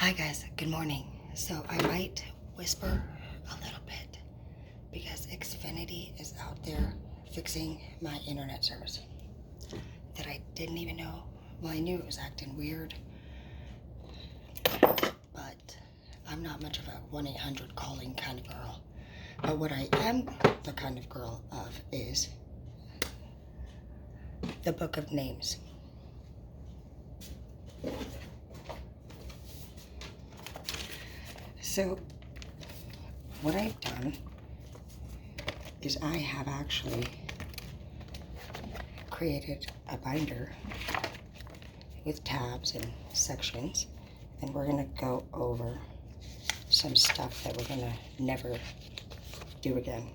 Hi guys, good morning. So I might whisper a little bit because Xfinity is out there fixing my internet service that I didn't even know. Well, I knew it was acting weird, but I'm not much of a 1-800 calling kind of girl. But what I am the kind of girl of is the book of names. So what I've done is I have actually created a binder with tabs and sections, and we're gonna go over some stuff that we're gonna never do again.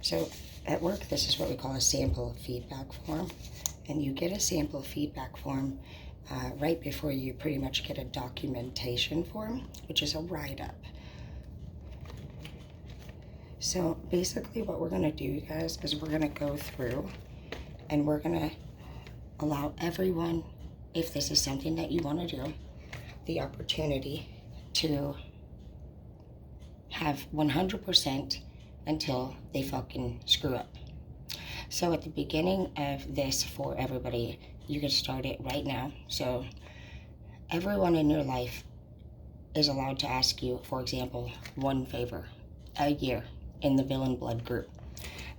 So at work, this is what we call a sample feedback form, and you get a sample feedback form right before you pretty much get a documentation form, which is a write-up. So basically what we're gonna do, guys, is we're gonna go through and we're gonna allow everyone, if this is something that you wanna do, the opportunity to have 100% until they fucking screw up. So at the beginning of this for everybody, you can start it right now. So everyone in your life is allowed to ask you, for example, one favor a year in the Villain Blood group.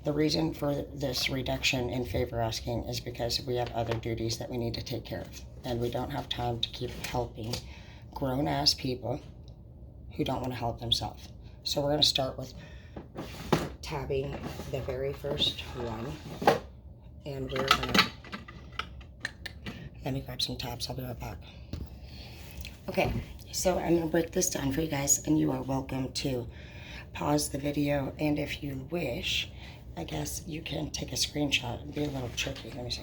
The reason for this reduction in favor asking is because we have other duties that we need to take care of, and we don't have time to keep helping grown-ass people who don't want to help themselves. So we're going to start with tabbing the very first one, and we're going to, let me grab some tabs, I'll be right back. Okay, so I'm going to break this down for you guys, and you are welcome to pause the video, and if you wish, I guess you can take a screenshot. It'd be a little tricky. Let me see.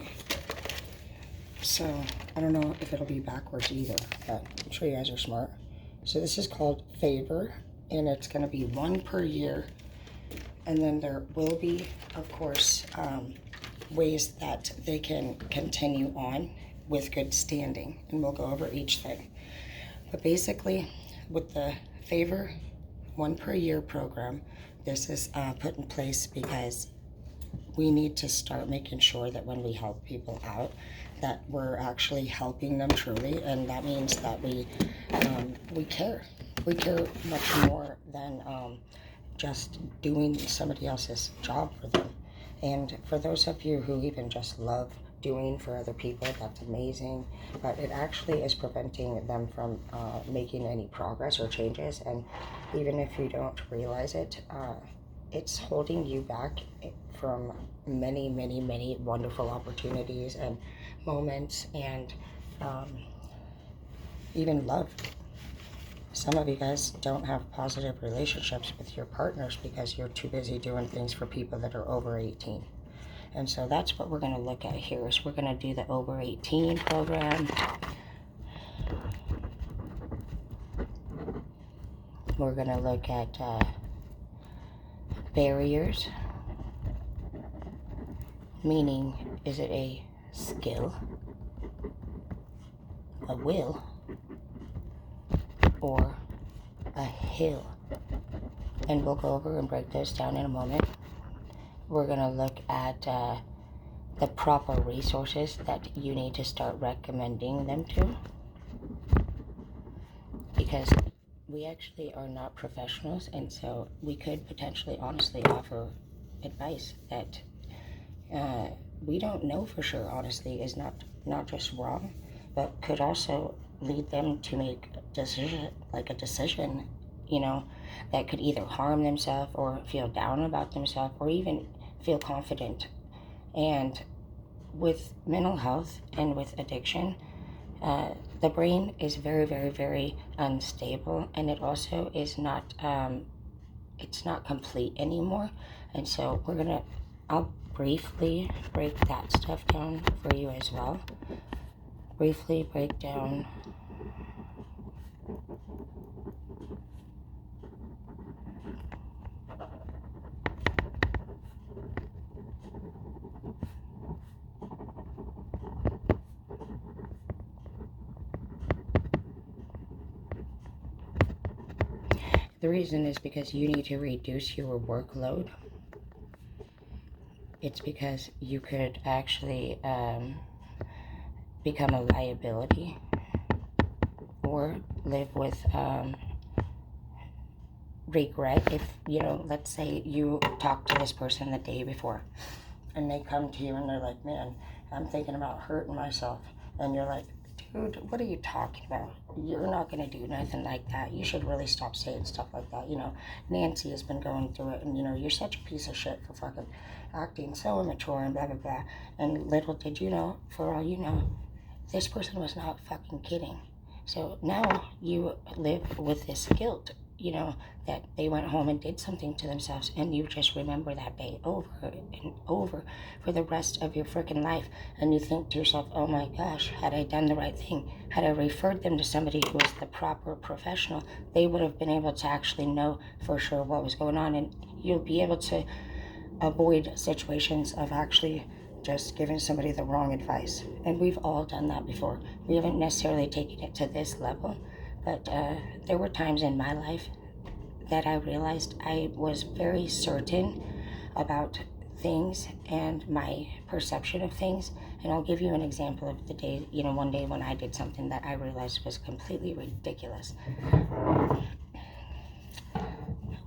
So I don't know if it'll be backwards either, but I'm sure you guys are smart. So this is called favor, and it's going to be one per year, and then there will be, of course, ways that they can continue on with good standing, and we'll go over each thing. But basically, with the favor one per year program, this is put in place because we need to start making sure that when we help people out, that we're actually helping them truly, and that means that we care. We care much more than just doing somebody else's job for them. And for those of you who even just love doing for other people, that's amazing, but it actually is preventing them from making any progress or changes. And even if you don't realize it, it's holding you back from many, many, many wonderful opportunities and moments, and even love. Some of you guys don't have positive relationships with your partners because you're too busy doing things for people that are over 18. And so that's what we're going to look at here, is we're going to do the over 18 program. We're going to look at barriers, meaning, is it a skill, a will, or a hill? And we'll go over and break those down in a moment. We're going to look at the proper resources that you need to start recommending them to, because we actually are not professionals, and so we could potentially honestly offer advice that we don't know for sure, honestly, is not just wrong, but could also lead them to make a decision, you know, that could either harm themselves or feel down about themselves or even feel confident. And with mental health and with addiction, the brain is very, very, very unstable, and it also is not, it's not complete anymore. And so I'll briefly break that stuff down for you as well. Briefly break down The reason is because you need to reduce your workload. It's because you could actually become a liability or live with regret if, let's say you talk to this person the day before and they come to you and they're like, man, I'm thinking about hurting myself. And you're like, dude, what are you talking about? You're not going to do nothing like that. You should really stop saying stuff like that. Nancy has been going through it, and, you're such a piece of shit for fucking acting so immature and blah, blah, blah. And little did you know, for all you know, this person was not fucking kidding. So now you live with this guilt, that they went home and did something to themselves, and you just remember that day over and over for the rest of your freaking life. And you think to yourself, oh my gosh, had I done the right thing, had I referred them to somebody who was the proper professional, they would have been able to actually know for sure what was going on, and you'll be able to avoid situations of actually just giving somebody the wrong advice. And we've all done that before. We haven't necessarily taken it to this level, but there were times in my life that I realized I was very certain about things and my perception of things. And I'll give you an example of the day, one day when I did something that I realized was completely ridiculous.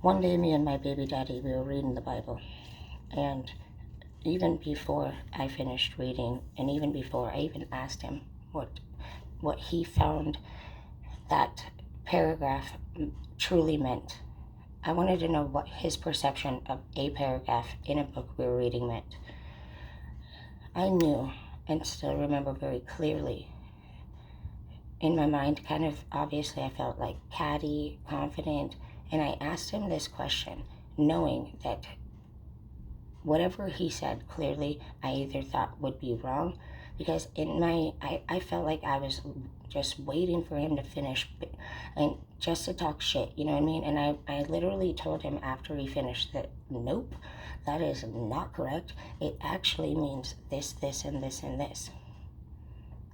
One day, me and my baby daddy, we were reading the Bible. And even before I finished reading, and even before I even asked him what he found that paragraph truly meant, I wanted to know what his perception of a paragraph in a book we were reading meant. I knew and still remember very clearly. In my mind, kind of obviously, I felt like catty, confident, and I asked him this question, knowing that whatever he said, clearly, I either thought would be wrong, because I felt like I was just waiting for him to finish and just to talk shit, you know what I mean? And I literally told him after he finished that, nope, that is not correct. It actually means this, this, and this, and this.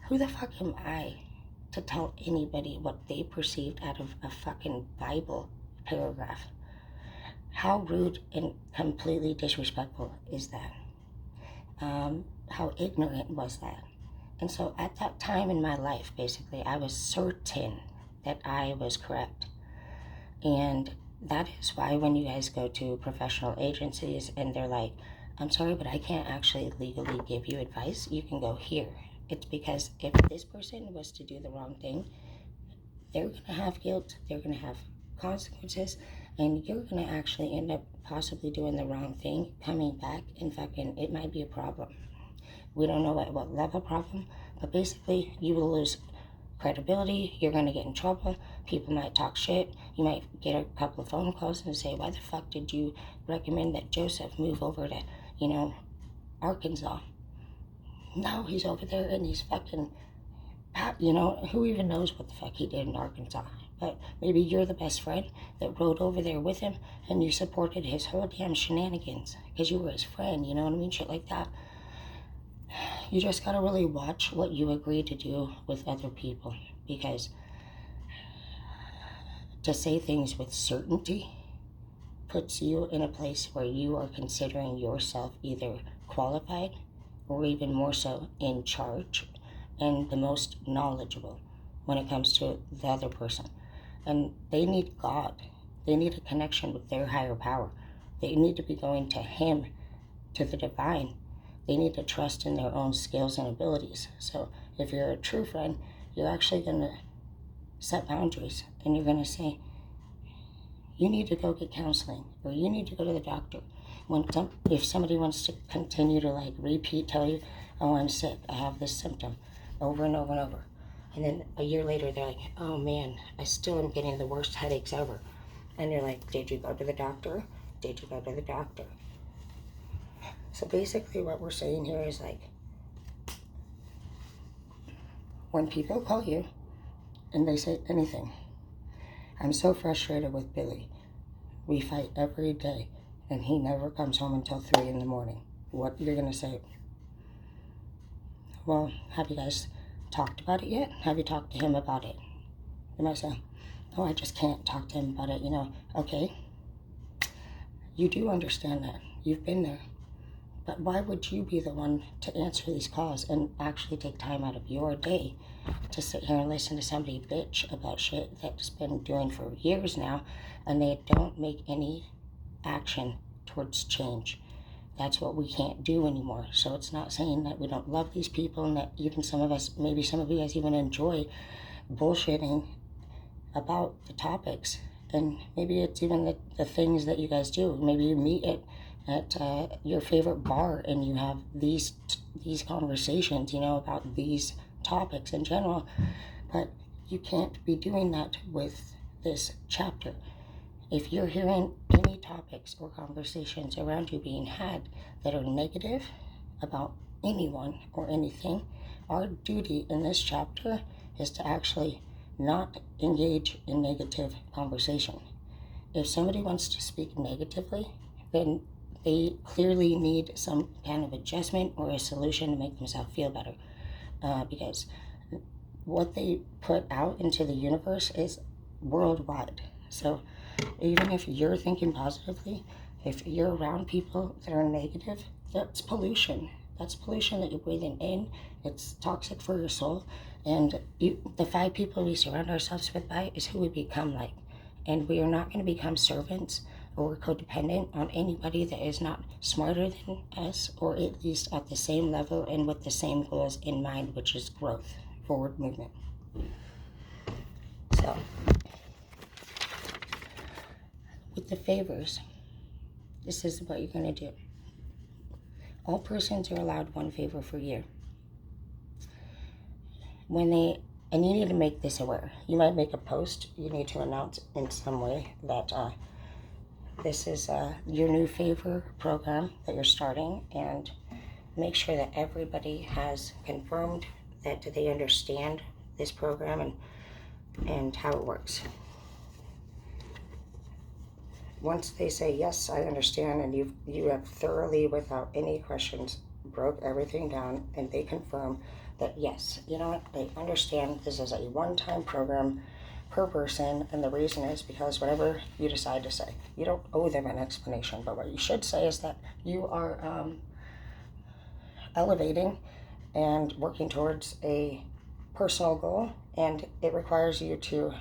Who the fuck am I to tell anybody what they perceived out of a fucking Bible paragraph? How rude and completely disrespectful is that? How ignorant was that? And so at that time in my life, basically, I was certain that I was correct. And that is why when you guys go to professional agencies and they're like, I'm sorry, but I can't actually legally give you advice, you can go here. It's because if this person was to do the wrong thing, they're going to have guilt, they're going to have consequences, and you're going to actually end up possibly doing the wrong thing, coming back, and fucking, it might be a problem. We don't know at what level problem, but basically you will lose credibility, you're going to get in trouble, people might talk shit, you might get a couple of phone calls and say, why the fuck did you recommend that Joseph move over to, Arkansas? No, he's over there and he's fucking, who even knows what the fuck he did in Arkansas? But maybe you're the best friend that rode over there with him and you supported his whole damn shenanigans because you were his friend, you know what I mean? Shit like that. You just gotta really watch what you agree to do with other people, because to say things with certainty puts you in a place where you are considering yourself either qualified or even more so in charge and the most knowledgeable when it comes to the other person. And they need God. They need a connection with their higher power. They need to be going to Him, to the divine. They need to trust in their own skills and abilities. So if you're a true friend, you're actually going to set boundaries and you're going to say, you need to go get counseling, or you need to go to the doctor. If somebody wants to continue to tell you, oh, I'm sick, I have this symptom over and over and over. And then a year later, they're like, oh man, I still am getting the worst headaches ever. And you're like, did you go to the doctor? Did you go to the doctor? So basically what we're saying here is when people call you and they say anything, I'm so frustrated with Billy. We fight every day and he never comes home until 3 in the morning. What you're going to say? Well, have you guys talked about it yet? Have you talked to him about it? You might say, oh, I just can't talk to him about it, okay, you do understand that. You've been there. But why would you be the one to answer these calls and actually take time out of your day to sit here and listen to somebody bitch about shit that's been doing for years now, and they don't make any action towards change? That's what we can't do anymore. So it's not saying that we don't love these people, and that even some of us, maybe some of you guys even enjoy bullshitting about the topics. And maybe it's even the things that you guys do. Maybe you meet at your favorite bar and you have these conversations, about these topics in general. But you can't be doing that with this chapter. If you're hearing any topics or conversations around you being had that are negative about anyone or anything, our duty in this chapter is to actually not engage in negative conversation. If somebody wants to speak negatively, then they clearly need some kind of adjustment or a solution to make themselves feel better. Because what they put out into the universe is worldwide. So even if you're thinking positively, if you're around people that are negative, that's pollution. That's pollution that you're breathing in. It's toxic for your soul. And the 5 people we surround ourselves with by is who we become like. And we are not going to become servants or codependent on anybody that is not smarter than us, or at least at the same level and with the same goals in mind, which is growth, forward movement. So, with the favors, this is what you're going to do. All persons are allowed 1 favor per year. And you need to make this aware. You might make a post. You need to announce in some way that this is your new favor program that you're starting, and make sure that everybody has confirmed that they understand this program and how it works. Once they say, yes, I understand, and you have thoroughly, without any questions, broke everything down, and they confirm that, yes, you know what, they understand this is a one-time program per person, and the reason is because whatever you decide to say, you don't owe them an explanation, but what you should say is that you are elevating and working towards a personal goal, and it requires you to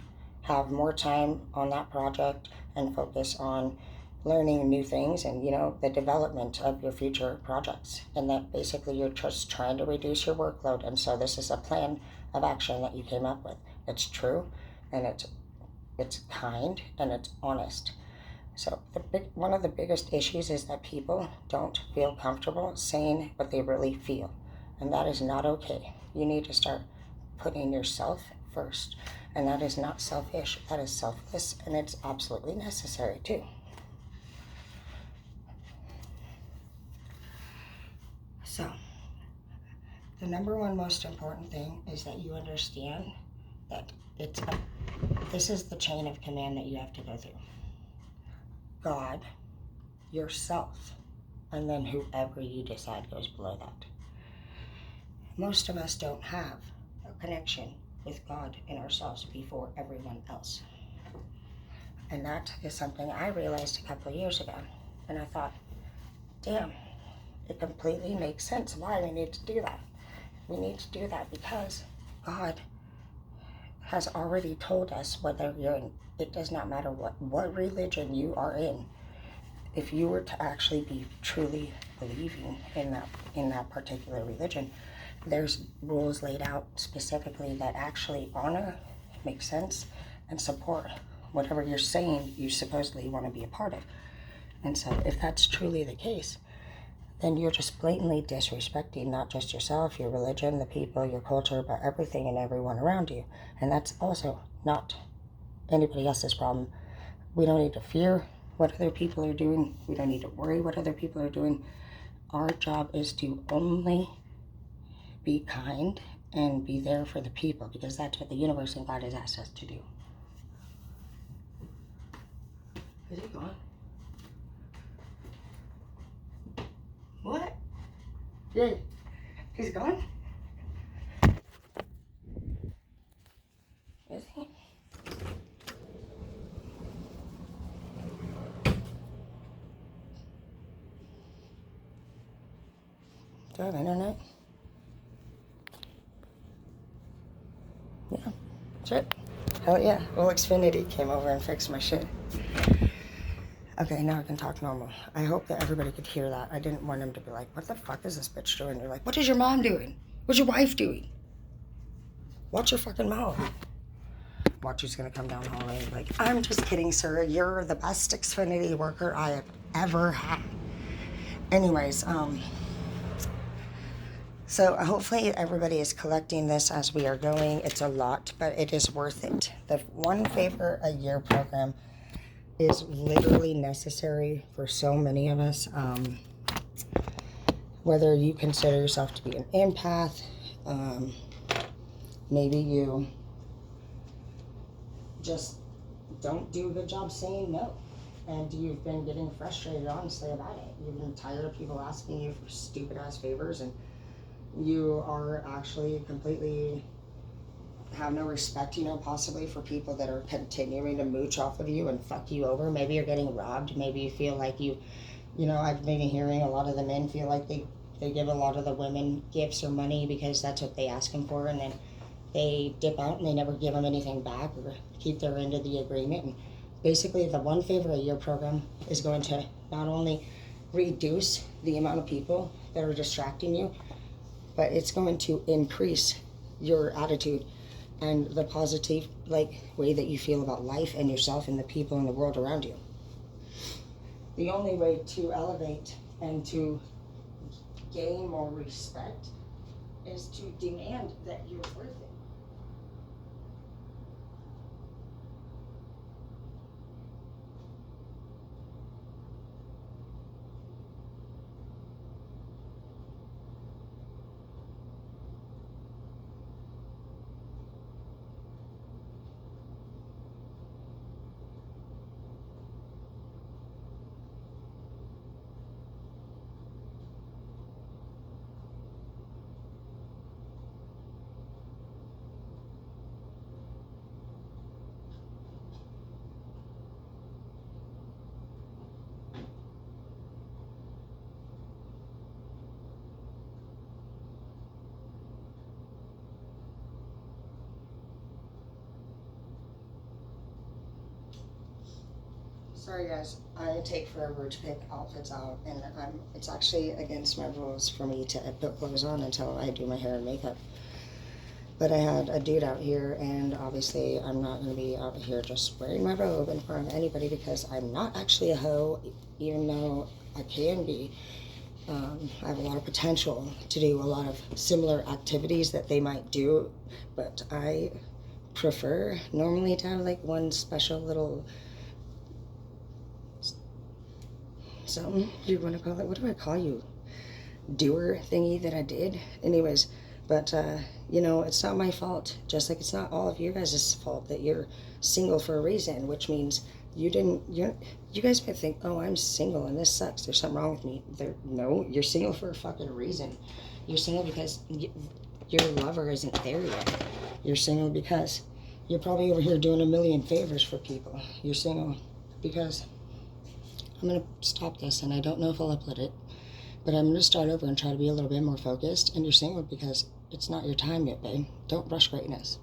have more time on that project and focus on learning new things and, the development of your future projects. And that basically you're just trying to reduce your workload. And so this is a plan of action that you came up with. It's true, and it's kind, and it's honest. So one of the biggest issues is that people don't feel comfortable saying what they really feel. And that is not okay. You need to start putting yourself first. And that is not selfish, that is selfless, and it's absolutely necessary too. So, the number one most important thing is that you understand that this is the chain of command that you have to go through. God, yourself, and then whoever you decide goes below that. Most of us don't have a connection with God and ourselves before everyone else. And that is something I realized a couple of years ago. And I thought, damn, it completely makes sense why we need to do that. We need to do that because God has already told us, whether you're in, it does not matter what religion you are in, if you were to actually be truly believing in that particular religion, there's rules laid out specifically that actually honor, make sense, and support whatever you're saying you supposedly want to be a part of. And so if that's truly the case, then you're just blatantly disrespecting not just yourself, your religion, the people, your culture, but everything and everyone around you. And that's also not anybody else's problem. We don't need to fear what other people are doing. We don't need to worry what other people are doing. Our job is to only be kind and be there for the people, because that's what the universe and God has asked us to do. Is he gone? What? Yeah, he's gone? Is he? Wi-Fi, internet. Yeah, that's it. Hell yeah. Well, Xfinity came over and fixed my shit. Okay, now I can talk normal. I hope that everybody could hear that. I didn't want them to be like, what the fuck is this bitch doing? You're like, what is your mom doing? What's your wife doing? Watch your fucking mouth. Watch who's gonna come down the hallway like, I'm just kidding, sir. You're the best Xfinity worker I have ever had. Anyways, so hopefully everybody is collecting this as we are going. It's a lot, but it is worth it. The One Favor a Year program is literally necessary for so many of us. Whether you consider yourself to be an empath, maybe you just don't do a good job saying no, and you've been getting frustrated honestly about it. You've been tired of people asking you for stupid ass favors, and you are actually completely have no respect, possibly for people that are continuing to mooch off of you and fuck you over. Maybe you're getting robbed. Maybe you feel like I've been hearing a lot of the men feel like they give a lot of the women gifts or money because that's what they ask them for, and then they dip out and they never give them anything back or keep their end of the agreement. And basically, the One Favor a Year program is going to not only reduce the amount of people that are distracting you, but it's going to increase your attitude and the positive way that you feel about life and yourself and the people in the world around you. The only way to elevate and to gain more respect is to demand that you're worth it. Sorry guys, I take forever to pick outfits out, and it's actually against my rules for me to put clothes on until I do my hair and makeup. But I had a dude out here, and obviously I'm not going to be out here just wearing my robe in front of anybody because I'm not actually a hoe, even though I can be. I have a lot of potential to do a lot of similar activities that they might do, but I prefer normally to have one special little something you want to call it. What do I call you? Doer thingy that I did. Anyways, but it's not my fault. Just like it's not all of you guys' fault that you're single for a reason, which means you guys might think, oh, I'm single and this sucks. There's something wrong with me. No, you're single for a fucking reason. You're single because your lover isn't there yet. You're single because you're probably over here doing a million favors for people. You're single because I'm going to stop this, and I don't know if I'll upload it, but I'm going to start over and try to be a little bit more focused. And you're single because it's not your time yet, babe. Don't rush greatness.